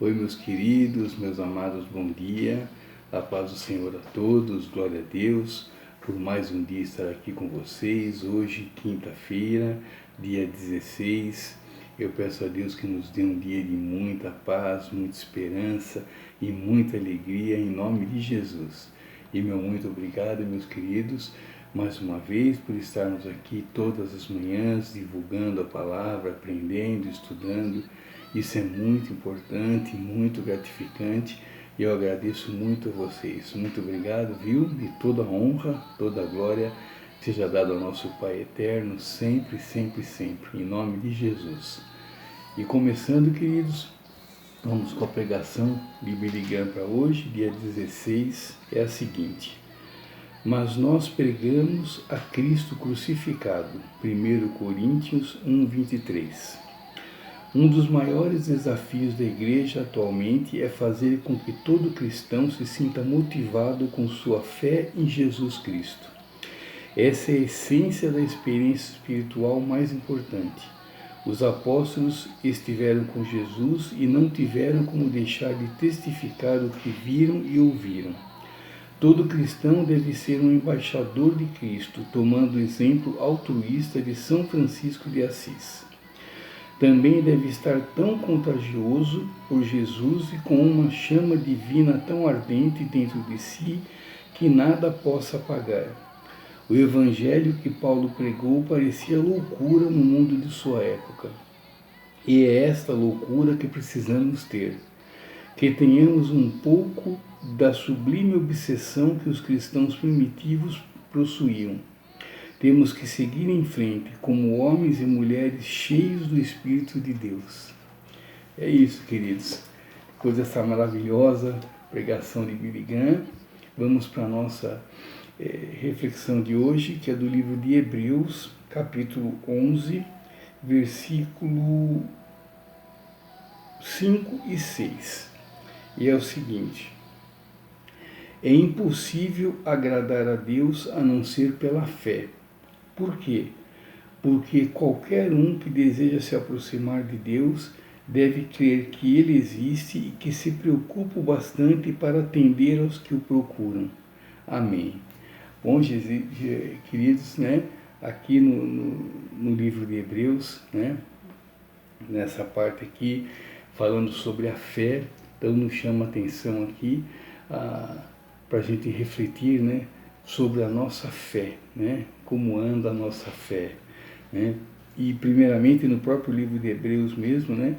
Oi, meus queridos, meus amados, bom dia. A paz do Senhor a todos, glória a Deus, por mais um dia estar aqui com vocês. Hoje, quinta-feira, dia 16. Eu peço a Deus que nos dê um dia de muita paz, muita esperança e muita alegria, em nome de Jesus. E meu muito obrigado, meus queridos, mais uma vez por estarmos aqui todas as manhãs, divulgando a palavra, aprendendo, estudando. Isso é muito importante, muito gratificante, e eu agradeço muito a vocês. Muito obrigado, viu? E toda a honra, toda a glória seja dada ao nosso Pai Eterno, sempre, sempre, sempre, em nome de Jesus. E começando, queridos, vamos com a pregação de Billy Graham para hoje, dia 16, é a seguinte: mas nós pregamos a Cristo crucificado. 1 Coríntios 1:23. Um dos maiores desafios da igreja atualmente é fazer com que todo cristão se sinta motivado com sua fé em Jesus Cristo. Essa é a essência da experiência espiritual mais importante. Os apóstolos estiveram com Jesus e não tiveram como deixar de testificar o que viram e ouviram. Todo cristão deve ser um embaixador de Cristo, tomando o exemplo altruísta de São Francisco de Assis. Também deve estar tão contagioso por Jesus e com uma chama divina tão ardente dentro de si que nada possa apagar. O evangelho que Paulo pregou parecia loucura no mundo de sua época. E é esta loucura que precisamos ter. Que tenhamos um pouco da sublime obsessão que os cristãos primitivos possuíam. Temos que seguir em frente como homens e mulheres cheios do Espírito de Deus. É isso, queridos. Depois dessa maravilhosa pregação de Billy Graham, vamos para a nossa reflexão de hoje, que é do livro de Hebreus, capítulo 11, versículo 5 e 6. E é o seguinte: é impossível agradar a Deus a não ser pela fé. Por quê? Porque qualquer um que deseja se aproximar de Deus deve crer que Ele existe e que se preocupa bastante para atender aos que o procuram. Amém. Bom, queridos, né? Aqui no livro de Hebreus, né? Nessa parte aqui, falando sobre a fé, então nos chama a atenção aqui para a gente refletir, né? Sobre a nossa fé, né? Como anda a nossa fé, né? E primeiramente no próprio livro de Hebreus mesmo, né?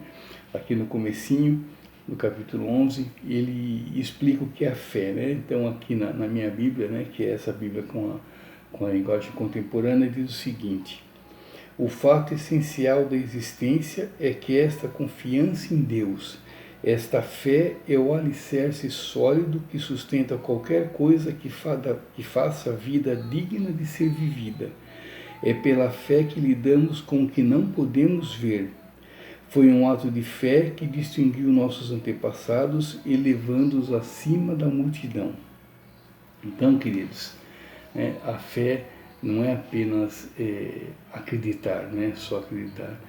Aqui no comecinho, no capítulo 11, ele explica o que é a fé, né? Então aqui na minha Bíblia, né? Que é essa Bíblia com a linguagem contemporânea, diz o seguinte: o fato essencial da existência é que esta confiança em Deus, esta fé é o alicerce sólido que sustenta qualquer coisa que faça a vida digna de ser vivida. É pela fé que lidamos com o que não podemos ver. Foi um ato de fé que distinguiu nossos antepassados, elevando-os acima da multidão. Então, queridos, a fé não é apenas acreditar, né? Só acreditar.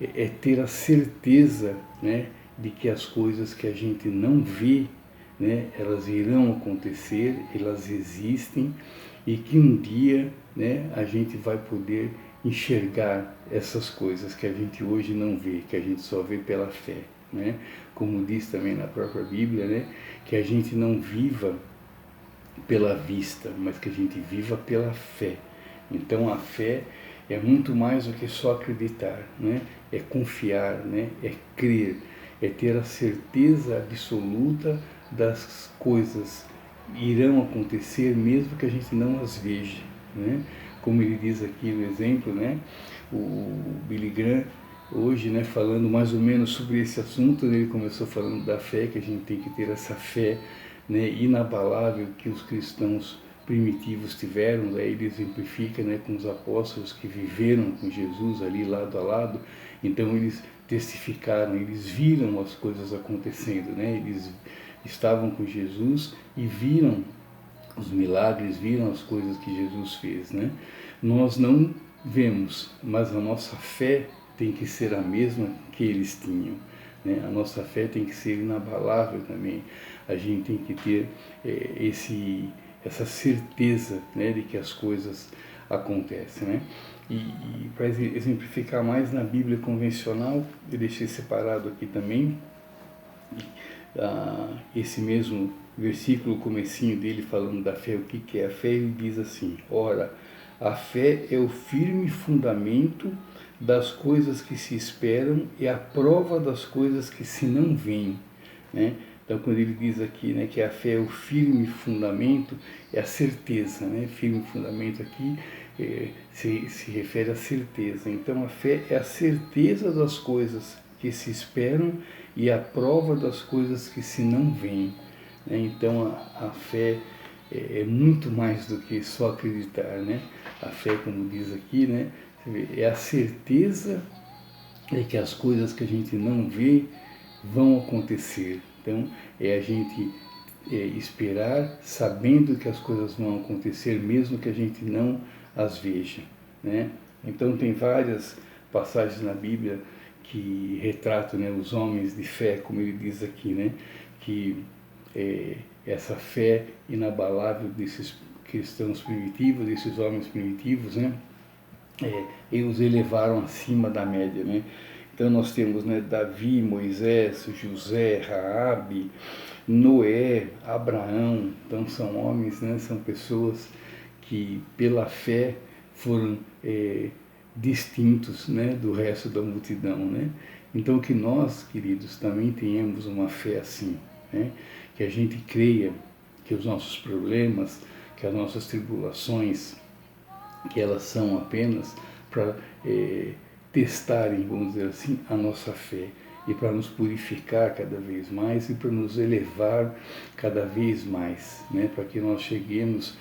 É ter a certeza, né? De que as coisas que a gente não vê, né, elas irão acontecer, elas existem, e que um dia, né, a gente vai poder enxergar essas coisas que a gente hoje não vê, que a gente só vê pela fé, né? Como diz também na própria Bíblia, né, que a gente não viva pela vista, mas que a gente viva pela fé. Então a fé é muito mais do que só acreditar, né? É confiar, né? É crer, é ter a certeza absoluta das coisas irão acontecer mesmo que a gente não as veja, né? Como ele diz aqui no exemplo, né? O Billy Graham hoje, né, falando mais ou menos sobre esse assunto, ele começou falando da fé, que a gente tem que ter essa fé, né, inabalável que os cristãos primitivos tiveram. Daí ele exemplifica, né, com os apóstolos que viveram com Jesus ali lado a lado. Então eles testificaram, eles viram as coisas acontecendo, né? Eles estavam com Jesus e viram os milagres, viram as coisas que Jesus fez, né? Nós não vemos, mas a nossa fé tem que ser a mesma que eles tinham, né? A nossa fé tem que ser inabalável também. A gente tem que ter essa certeza, né, de que as coisas acontecem, né? E para exemplificar mais na Bíblia convencional, eu deixei separado aqui também esse mesmo versículo, o comecinho dele falando da fé, o que é a fé. Ele diz assim: ora, a fé é o firme fundamento das coisas que se esperam e a prova das coisas que se não veem, né? Então, quando ele diz aqui, né, que a fé é o firme fundamento, é a certeza, né? Firme fundamento aqui se refere à certeza. Então, a fé é a certeza das coisas que se esperam e a prova das coisas que se não veem, né? Então, a fé é muito mais do que só acreditar, né? A fé, como diz aqui, né, é a certeza de que as coisas que a gente não vê vão acontecer. Então, é a gente esperar sabendo que as coisas vão acontecer, mesmo que a gente não as veja, né? Então, tem várias passagens na Bíblia que retratam, né, os homens de fé, como ele diz aqui, né, que essa fé inabalável desses cristãos primitivos, desses homens primitivos, né, eles elevaram acima da média, né? Então nós temos, né, Davi, Moisés, José, Raabe, Noé, Abraão. Então são homens, né, são pessoas que pela fé foram distintos, né, do resto da multidão, né? Então que nós, queridos, também tenhamos uma fé assim, né? Que a gente creia que os nossos problemas, que as nossas tribulações, que elas são apenas para testarem, vamos dizer assim, a nossa fé e para nos purificar cada vez mais e para nos elevar cada vez mais, né? Para que nós cheguemos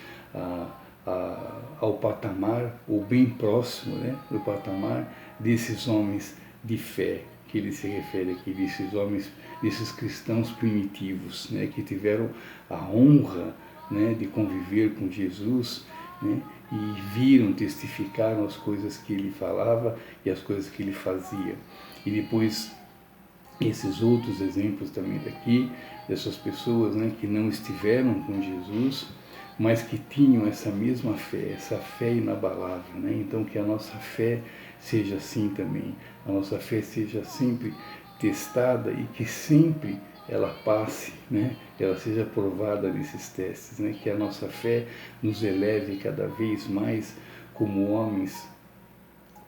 ao patamar, ou bem próximo, né, do patamar desses homens de fé que ele se refere aqui, desses homens, desses cristãos primitivos, né, que tiveram a honra, né, de conviver com Jesus, né, e viram, testificaram as coisas que ele falava e as coisas que ele fazia. E depois esses outros exemplos também daqui, dessas pessoas, né, que não estiveram com Jesus, mas que tinham essa mesma fé, essa fé inabalável, né? Então que a nossa fé seja assim também, a nossa fé seja sempre testada e que sempre ela passe, né? Ela seja aprovada nesses testes, né? Que a nossa fé nos eleve cada vez mais como homens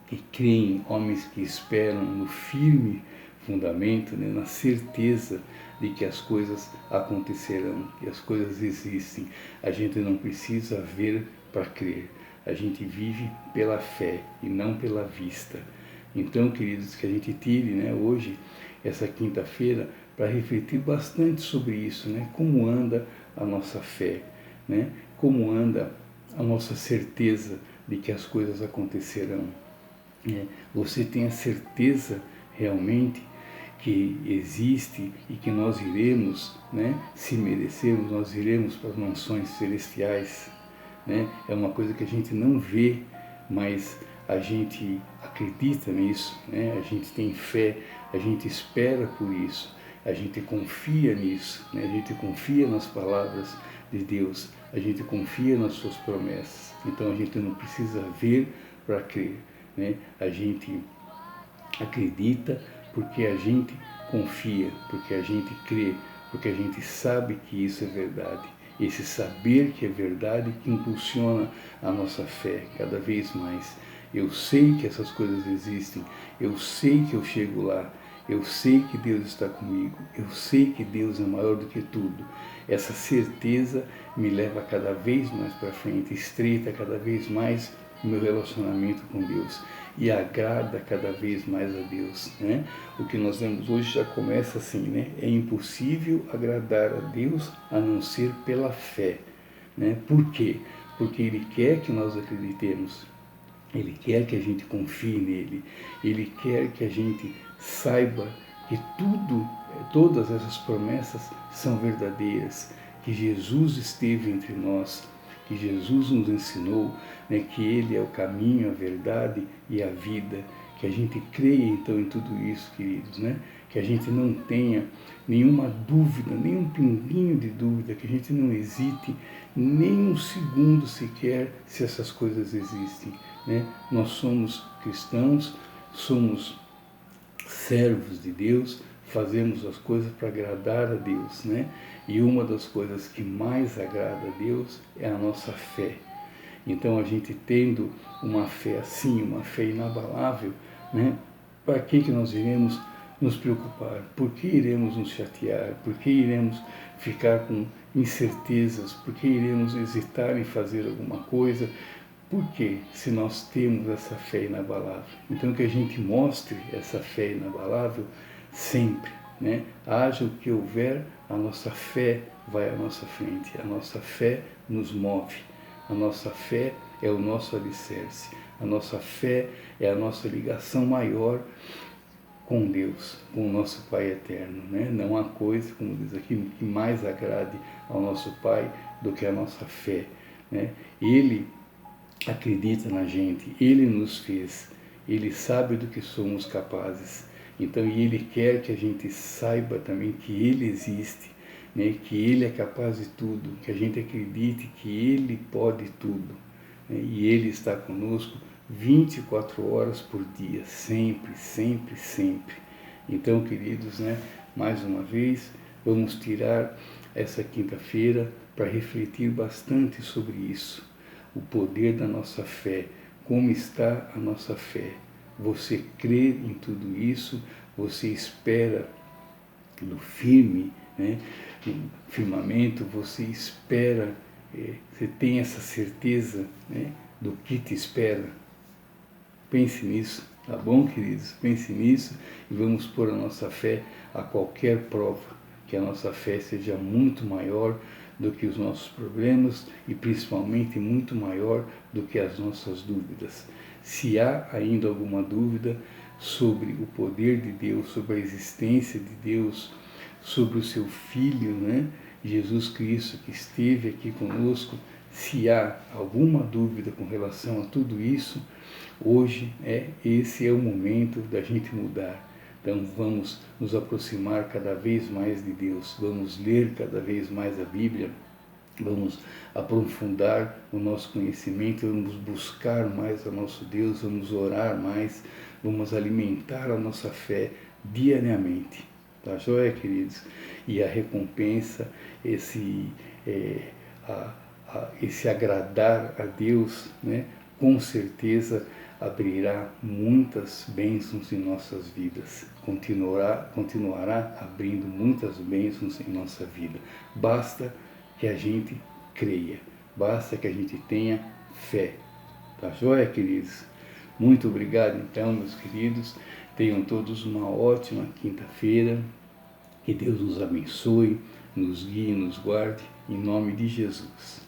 que creem, homens que esperam no firme fundamento, né? Na certeza de que as coisas acontecerão, que as coisas existem. A gente não precisa ver para crer, a gente vive pela fé e não pela vista. Então, queridos, que a gente tire, né, hoje, essa quinta-feira, para refletir bastante sobre isso, né? Como anda a nossa fé, né? Como anda a nossa certeza de que as coisas acontecerão. Você tem a certeza realmente que existe e que nós iremos, né, se merecermos, nós iremos para as mansões celestiais, né? É uma coisa que a gente não vê, mas a gente acredita nisso, né? A gente tem fé, a gente espera por isso, a gente confia nisso, né? A gente confia nas palavras de Deus, a gente confia nas suas promessas. Então a gente não precisa ver para crer, né? A gente acredita porque a gente confia, porque a gente crê, porque a gente sabe que isso é verdade. Esse saber que é verdade que impulsiona a nossa fé cada vez mais. Eu sei que essas coisas existem, eu sei que eu chego lá, eu sei que Deus está comigo, eu sei que Deus é maior do que tudo. Essa certeza me leva cada vez mais para frente, estreita cada vez mais o meu relacionamento com Deus e agrada cada vez mais a Deus, né? O que nós vemos hoje já começa assim, né? É impossível agradar a Deus a não ser pela fé, né? Por quê? Porque Ele quer que nós acreditemos, Ele quer que a gente confie nele, Ele quer que a gente saiba que todas essas promessas são verdadeiras, que Jesus esteve entre nós, que Jesus nos ensinou, né, que Ele é o caminho, a verdade e a vida, que a gente creia então em tudo isso, queridos, né? que a gente não tenha nenhuma dúvida, nenhum pinguinho de dúvida, que a gente não hesite nem um segundo sequer se essas coisas existem, né? Nós somos cristãos, somos servos de Deus, fazemos as coisas para agradar a Deus, né? E uma das coisas que mais agrada a Deus é a nossa fé. Então, a gente tendo uma fé assim, uma fé inabalável, né? Para que nós iremos nos preocupar? Por que iremos nos chatear? Por que iremos ficar com incertezas? Por que iremos hesitar em fazer alguma coisa? Por quê? Se nós temos essa fé inabalável. Então, que a gente mostre essa fé inabalável sempre, né? Haja o que houver, a nossa fé vai à nossa frente, a nossa fé nos move, a nossa fé é o nosso alicerce, a nossa fé é a nossa ligação maior com Deus, com o nosso Pai eterno, né? Não há coisa, como diz aqui, que mais agrade ao nosso Pai do que a nossa fé, né? Ele acredita na gente, Ele nos fez, Ele sabe do que somos capazes. Então, e Ele quer que a gente saiba também que Ele existe, né? Que Ele é capaz de tudo, que a gente acredite que Ele pode tudo, né? E Ele está conosco 24 horas por dia, sempre, sempre, sempre. Então, queridos, né? Mais uma vez, vamos tirar essa quinta-feira para refletir bastante sobre isso. O poder da nossa fé, como está a nossa fé. Você crê em tudo isso, você espera no firme, né, no firmamento, você espera, você tem essa certeza, né, do que te espera. Pense nisso, tá bom, queridos? Pense nisso e vamos pôr a nossa fé a qualquer prova, que a nossa fé seja muito maior do que os nossos problemas e principalmente muito maior do que as nossas dúvidas. Se há ainda alguma dúvida sobre o poder de Deus, sobre a existência de Deus, sobre o seu Filho, né, Jesus Cristo, que esteve aqui conosco, se há alguma dúvida com relação a tudo isso, hoje esse é o momento da gente mudar. Então vamos nos aproximar cada vez mais de Deus, vamos ler cada vez mais a Bíblia, vamos aprofundar o nosso conhecimento, vamos buscar mais a nosso Deus, vamos orar mais, vamos alimentar a nossa fé diariamente. Tá joia, queridos? E a recompensa, esse agradar a Deus, né, com certeza abrirá muitas bênçãos em nossas vidas, continuará abrindo muitas bênçãos em nossa vida. Basta que a gente creia, basta que a gente tenha fé. Tá joia, queridos? Muito obrigado, então, meus queridos. Tenham todos uma ótima quinta-feira. Que Deus nos abençoe, nos guie, nos guarde, em nome de Jesus.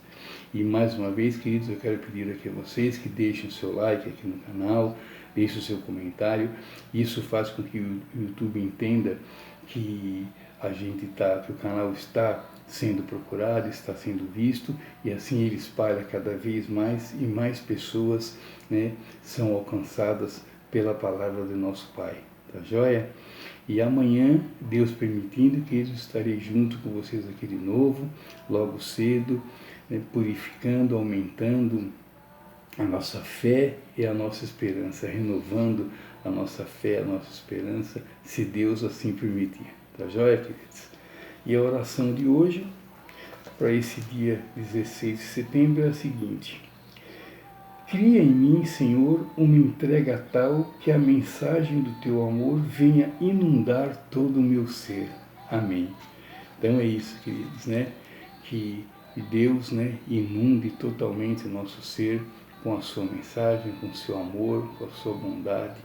E mais uma vez, queridos, eu quero pedir aqui a vocês que deixem o seu like aqui no canal, deixem o seu comentário. Isso faz com que o YouTube entenda que que o canal está sendo procurado, está sendo visto, e assim ele espalha cada vez mais e mais pessoas, né, são alcançadas pela palavra do nosso Pai. Tá joia? E amanhã, Deus permitindo, que eu estarei junto com vocês aqui de novo, logo cedo, né, purificando, aumentando a nossa fé e a nossa esperança, renovando a nossa fé, a nossa esperança, se Deus assim permitir. Tá joia, queridos? E a oração de hoje, para esse dia 16 de setembro, é a seguinte: cria em mim, Senhor, uma entrega tal que a mensagem do Teu amor venha inundar todo o meu ser. Amém. Então é isso, queridos, né? Que Deus, né, inunde totalmente o nosso ser com a sua mensagem, com o seu amor, com a sua bondade,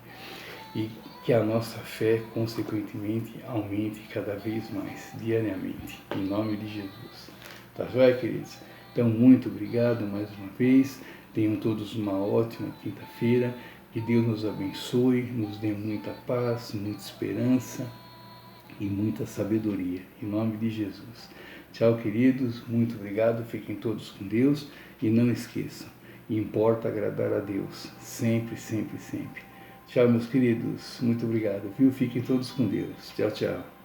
e que a nossa fé, consequentemente, aumente cada vez mais, diariamente, em nome de Jesus. Tá joia, queridos? Então, muito obrigado mais uma vez. Tenham todos uma ótima quinta-feira. Que Deus nos abençoe, nos dê muita paz, muita esperança e muita sabedoria. Em nome de Jesus. Tchau, queridos. Muito obrigado. Fiquem todos com Deus. E não esqueçam, importa agradar a Deus. Sempre, sempre, sempre. Tchau, meus queridos. Muito obrigado, viu? Fiquem todos com Deus. Tchau, tchau.